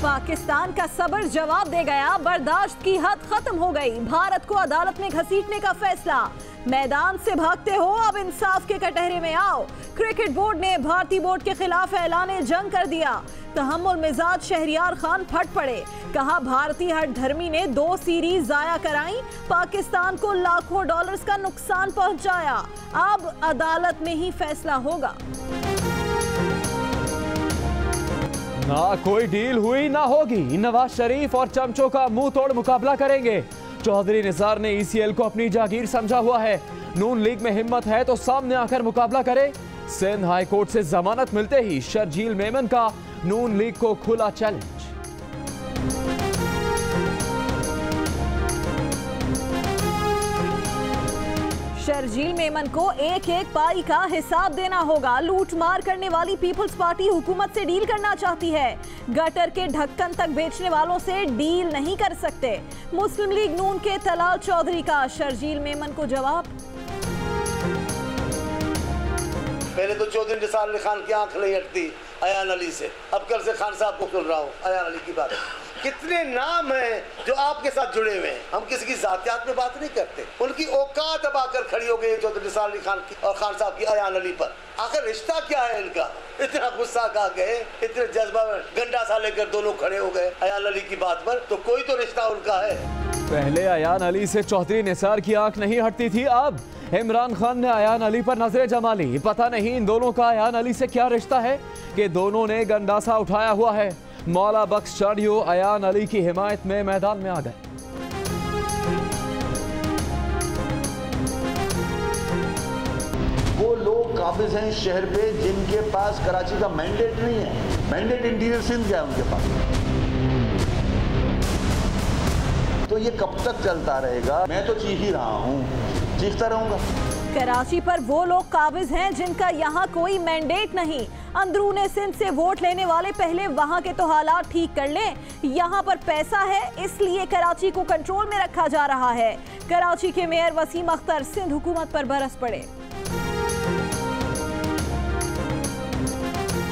पाकिस्तान का सब्र जवाब दे गया, बर्दाश्त की हद खत्म हो गई। भारत को अदालत में घसीटने का फैसला। मैदान से भागते हो, अब इंसाफ के कटहरे में आओ। क्रिकेट बोर्ड ने भारतीय बोर्ड के खिलाफ ऐलान जंग कर दिया। तहम्मुल मिजाज शहरियार खान फट पड़े, कहा भारतीय हठधर्मी ने 2 सीरीज जाया कराई, पाकिस्तान को लाखों डॉलर्स का नुकसान पहुंचाया। अब अदालत में ही फैसला होगा। ना कोई डील हुई ना होगी। नवाज शरीफ और चमचों का मुंह तोड़ मुकाबला करेंगे। चौधरी निसार ने ईसीएल को अपनी जागीर समझा हुआ है। नून लीग में हिम्मत है तो सामने आकर मुकाबला करे। सिंध हाई कोर्ट से जमानत मिलते ही शर्जील मेमन का नून लीग को खुला चैलेंज। शर्जील मेमन को एक एक पाई का हिसाब देना होगा। लूट मार करने वाली पीपल्स पार्टी हुकूमत से डील करना चाहती है। गटर के ढक्कन तक बेचने वालों से डील नहीं कर सकते। मुस्लिम लीग नून के तलाल चौधरी का शर्जील मेमन को जवाब। पहले तो चौधरी निसार अली खान की आंख नहीं हटती अयान अली से, अब कल से खान साहब को सुन रहा हूँ। अयान अली की बात, कितने नाम हैं जो आपके साथ जुड़े हुए हैं। हम किसी की जातियात में बात नहीं करते। उनकी औकात अब आकर खड़ी हो गई चौधरी निसार अली खान की और खान साहब की अयान अली पर। आखिर रिश्ता क्या है इनका? इतना गुस्सा कहा गए, इतने जज्बा में गंडा सा लेकर दोनों खड़े हो गए अयान अली की बात पर, तो कोई तो रिश्ता उनका है। पहले अयान अली से चौधरी निसार की आंख नहीं हटती थी, अब इमरान खान ने अयान अली पर नजरें जमा ली। पता नहीं इन दोनों का अयान अली से क्या रिश्ता है कि दोनों ने गंडासा उठाया हुआ है। मौला बख्श चाड़ियो अयान अली की हिमायत में मैदान में आ गए। वो लोग काबिज हैं शहर पे जिनके पास कराची का मैंडेट नहीं है। मैंडेट इंटीरियर सिंध का है उनके पास। तो ये कब तक चलता रहेगा? मैं तो चीख ही रहा हूँ, चीखता रहूंगा। कराची पर वो लोग काबिज हैं जिनका यहाँ कोई मैंडेट नहीं। अंदरूने सिंध से वोट लेने वाले पहले वहाँ के तो हालात ठीक कर लें। यहाँ पर पैसा है, इसलिए कराची को कंट्रोल में रखा जा रहा है। कराची के मेयर वसीम अख्तर सिंध हुकूमत पर बरस पड़े।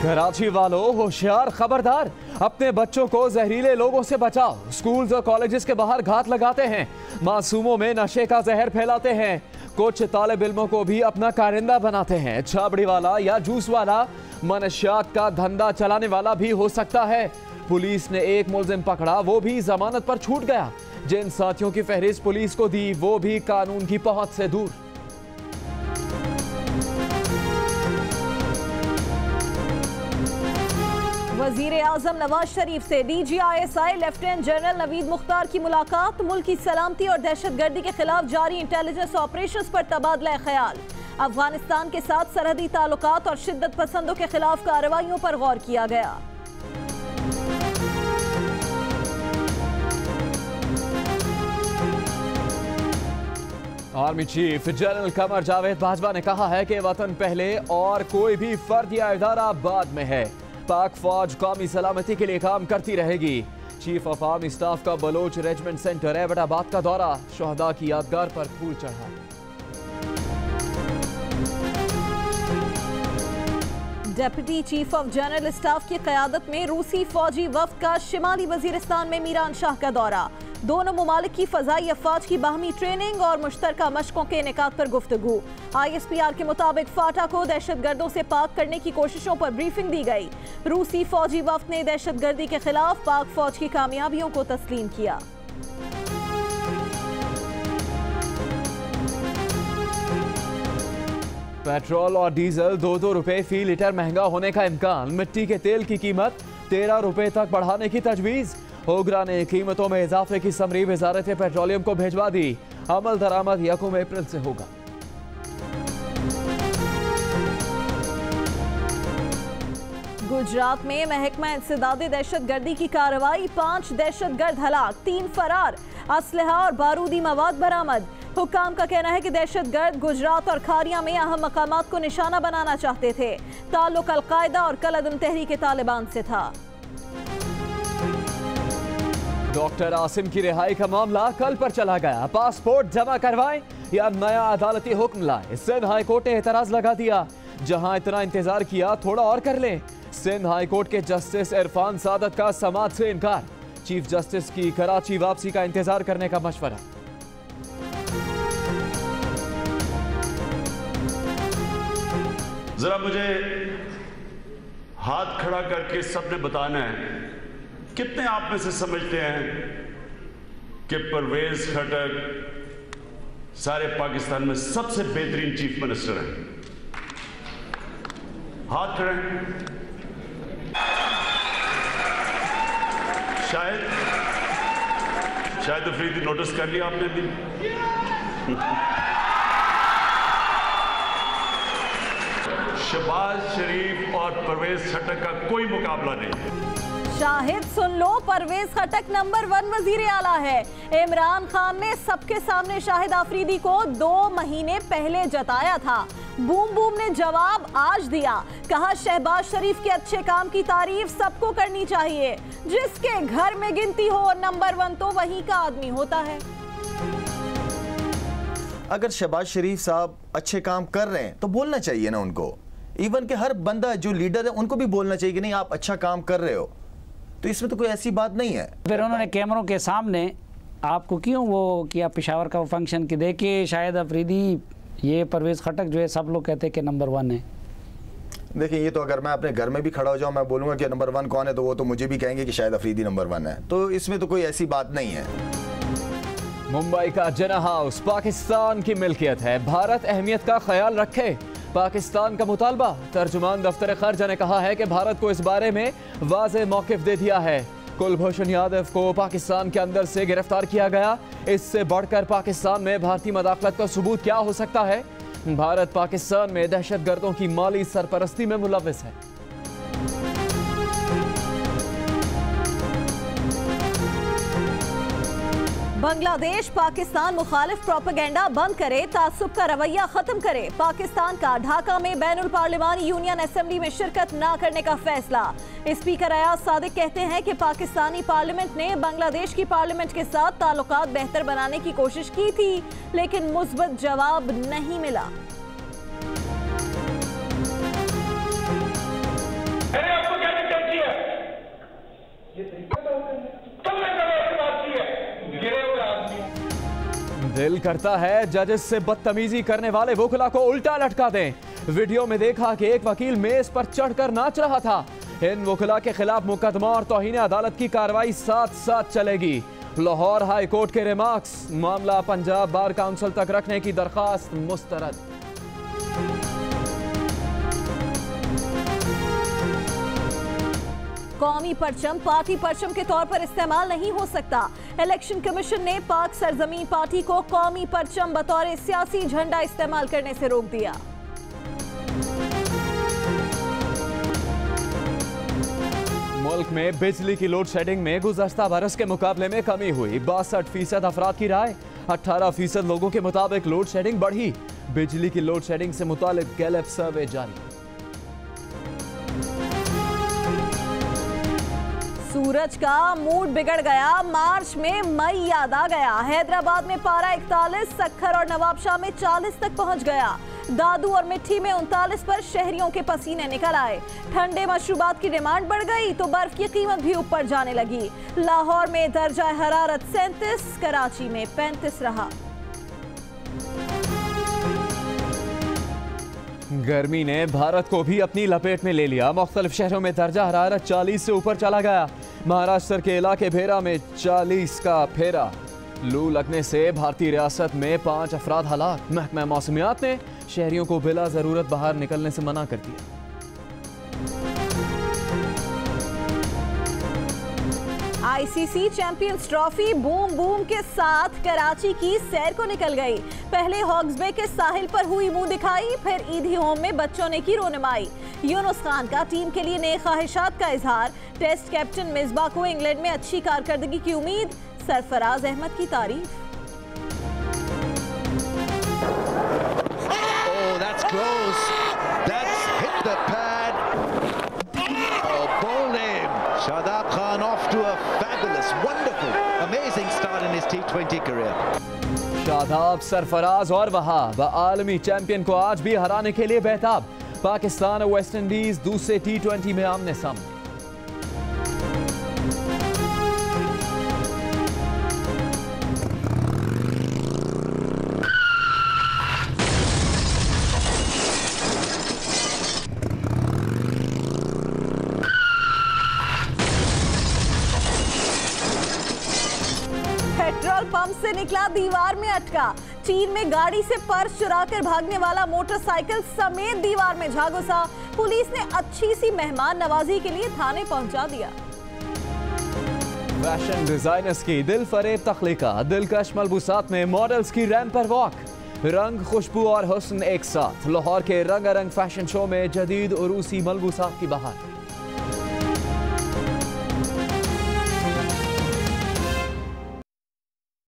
कराची वालों होशियार, खबरदार, अपने बच्चों को जहरीले लोगों से बचाओ। स्कूल्स और कॉलेजेस के बाहर घात लगाते हैं, मासूमों में नशे का जहर फैलाते हैं। कुछ तालिब इल्मों को भी अपना कारिंदा बनाते हैं। छाबड़ी वाला या जूस वाला मनशियात का धंधा चलाने वाला भी हो सकता है। पुलिस ने एक मुलजिम पकड़ा, वो भी जमानत पर छूट गया। जिन साथियों की फहरिस्त पुलिस को दी वो भी कानून की पहुंच से दूर। वजीर आजम नवाज शरीफ से DGISI lieutenant general Naveed Mukhtar की मुलाकात। मुल्क की सलामती और दहशतगर्दी के खिलाफ जारी इंटेलिजेंस ऑपरेशंस पर तबादला ख्याल। अफगानिस्तान के साथ सरहदी ताल्लुकात और शिद्दत पसंदों के खिलाफ कार्रवाइयों पर गौर किया गया। Army chief general Qamar Javed Bajwa ने कहा है कि वतन पहले और कोई भी फर्द या इदारा बाद में है। पाक फौज कौमी सलामती के लिए काम करती रहेगी। चीफ ऑफ आर्मी स्टाफ का बलोच रेजिमेंट सेंटर एबटाबाद का दौरा, शहदा की यादगार पर फूल चढ़ा। Deputy chief of general staff की क़यादत में रूसी फौजी वफ्द का शिमाली वजीरिस्तान में मीरान शाह का दौरा। दोनों मुमालिक की फ़ज़ाई अफ़वाज की बाहमी ट्रेनिंग और मुश्तरका मशकों के इनेकाद पर गुफ्तगू। ISPR के मुताबिक फाटा को दहशतगर्दों से पाक करने की कोशिशों पर ब्रीफिंग दी गई। रूसी फौजी वफ्द ने दहशतगर्दी के खिलाफ पाक फौज की कामयाबियों को तस्लीम किया। पेट्रोल और डीजल 2-2 रुपए फी लीटर महंगा होने का इम्कान। मिट्टी के तेल की कीमत 13 रुपए तक बढ़ाने की तजवीज़। होगरा ने कीमतों में इजाफे की समरी वजारत पेट्रोलियम को भेजवा दी। अमल दरामद 1 अप्रैल से होगा। गुजरात में महकमा इंसदादे दहशतगर्दी की कार्रवाई। 5 दहशतगर्द हलाक, 3 फरार। असलहा और बारूदी मवाद बरामद। हुक्काम का कहना है कि दहशतगर्द गुजरात और खारिया में अहम मकामात को निशाना बनाना चाहते थे। ताल्लुक अल-कायदा और कलअदम तहरीक तालिबान से था। डॉक्टर आसिम की रिहाई का मामला कल पर चला गया। पासपोर्ट जमा करवाएं या नया अदालती हुक्म लाए। सिंध हाई कोर्ट ने एतराज लगा दिया। जहां इतना इंतजार किया थोड़ा और कर लें। सिंध हाईकोर्ट के जस्टिस इरफान सादत का समाअत से इनकार। चीफ जस्टिस की कराची वापसी का इंतजार करने का मशवरा। जरा मुझे हाथ खड़ा करके सबने बताना है, कितने आप में से समझते हैं कि परवेज खटक सारे पाकिस्तान में सबसे बेहतरीन चीफ मिनिस्टर हैं? हाथ खड़े। शायद अफरीदी नोटिस कर लिया आपने भी। शहबाज शरीफ और परवेज खटक का कोई मुकाबला नहीं। शाहिद सुन लो, परवेज खटक नंबर 1 वजीर आला है। इमरान खान ने सबके सामने शाहिद आफरीदी को 2 महीने पहले जताया था। बूम बूम ने जवाब आज दिया, कहा शहबाज शरीफ के अच्छे काम की तारीफ सबको करनी चाहिए। जिसके घर में गिनती हो नंबर 1 तो वहीं का आदमी होता है। अगर शहबाज शरीफ साहब अच्छे काम कर रहे हैं तो बोलना चाहिए ना उनको। इवन कि हर बंदा जो लीडर है उनको भी बोलना चाहिए कि नहीं आप अच्छा काम कर रहे हो। तो इसमें तो कोई ऐसी बात नहीं है। फिर उन्होंने कैमरों के सामने आपको क्यों वो किया पेशावर का फंक्शन कि देखिए शाहिद अफरीदी, ये परवेज खटक जो है सब लोग कहते हैं कि नंबर 1 है। देखिए ये तो अगर मैं अपने घर में भी खड़ा हो जाऊं, मैं बोलूँगा कि नंबर 1 कौन है, तो वो तो मुझे भी कहेंगे कि शाहिद अफरीदी नंबर 1 है। तो इसमें तो कोई ऐसी बात नहीं है। मुंबई का जिन्ना हाउस पाकिस्तान की मिल्कियत है, भारत अहमियत का ख्याल रखे, पाकिस्तान का मुतालबा। तर्जुमान दफ्तर खर्जा ने कहा है कि भारत को इस बारे में वाज़ेह मौक़िफ़ दे दिया है। कुलभूषण यादव को पाकिस्तान के अंदर से गिरफ्तार किया गया। इससे बढ़कर पाकिस्तान में भारतीय मदाखलत का सबूत क्या हो सकता है? भारत पाकिस्तान में दहशतगर्दों की माली सरपरस्ती में मुलव्विस है। बांग्लादेश पाकिस्तान मुखालिफ प्रोपेगेंडा बंद करे, तासुब का रवैया खत्म करे। पाकिस्तान का ढाका में बैनुल पार्लिमानी यूनियन असेंबली में शिरकत न करने का फैसला। स्पीकर अयाज सादिक कहते हैं कि पाकिस्तानी पार्लियामेंट ने बांग्लादेश की पार्लियामेंट के साथ ताल्लुकात बेहतर बनाने की कोशिश की थी, लेकिन मुस्बत जवाब नहीं मिला। दिल करता है जजेस से बदतमीजी करने वाले वकीला को उल्टा लटका दें। वीडियो में देखा कि एक वकील मेज पर चढ़कर नाच रहा था। इन वकीला के खिलाफ मुकदमा और तौहीन अदालत की कार्रवाई साथ साथ चलेगी। लाहौर हाई कोर्ट के रिमार्क्स, मामला पंजाब बार काउंसिल तक रखने की दरखास्त मुस्तरद। कौमी परचम पार्टी परचम के तौर पर इस्तेमाल नहीं हो सकता। इलेक्शन कमीशन ने पाक सरजमीन पार्टी को कौमी परचम बतौर सियासी झंडा इस्तेमाल करने से रोक दिया। मुल्क में बिजली की लोड शेडिंग में गुज़श्ता बरस के मुकाबले में कमी हुई। 62% अफराद की राय, 18% लोगों के मुताबिक लोड शेडिंग बढ़ी। बिजली की लोड शेडिंग से मुतालिक गैलेप सर्वे जारी। सूरज का मूड बिगड़ गया, मार्च में मई याद आ गया। हैदराबाद में पारा 41, सक्खर और नवाबशाह में 40 तक पहुंच गया। दादू और मिट्टी में 39 पर शहरियों के पसीने निकल आए। ठंडे मशरूबात की डिमांड बढ़ गई तो बर्फ की कीमत भी ऊपर जाने लगी। लाहौर में दर्जा हरारत 37, कराची में 35 रहा। गर्मी ने भारत को भी अपनी लपेट में ले लिया। मुख्तलिफ शहरों में दर्जा हरारत 40 से ऊपर चला गया। महाराष्ट्र के इलाके भेरा में 40 का फेरा। लू लगने से भारतीय रियासत में 5 अफराद हलाक। महकमा मौसमियात ने शहरियों को बिला जरूरत बाहर निकलने से मना कर दिया। ICC champions trophy boom boom के साथ कराची की सैर को निकल गई। पहले हॉक्स बे के साहिल पर हुई मुंह दिखाई, फिर ईदी होम में बच्चों ने की रोनमाई। यूनुस खान का टीम के लिए नए ख्वाहिशात का इजहार। टेस्ट कैप्टन मिसबा को इंग्लैंड में अच्छी कारकर्दगी की उम्मीद। सरफराज अहमद की तारीफ। Shadab Khan off to a fabulous, wonderful, amazing start in his T20 career. Shadab, Sarfaraz और वहाब आलमी चैंपियन को आज भी हराने के लिए बेताब। पाकिस्तान और वेस्ट इंडीज दूसरे T20 में आमने सामने। पेट्रोल पंप से निकला दीवार में अटका। चीन में गाड़ी से पर्स चुराकर भागने वाला मोटरसाइकिल समेत दीवार में जा घुसा। पुलिस ने अच्छी सी मेहमान नवाजी के लिए थाने पहुंचा दिया। फैशन डिजाइनर्स की दिल फरेब तख्लीका, दिलकश मलबूसात में मॉडल्स की रैंप पर वॉक। रंग, खुशबू और हुस्न एक साथ। लाहौर के रंगारंग फैशन शो में जदीद उरूसी मलबूसात की बहार।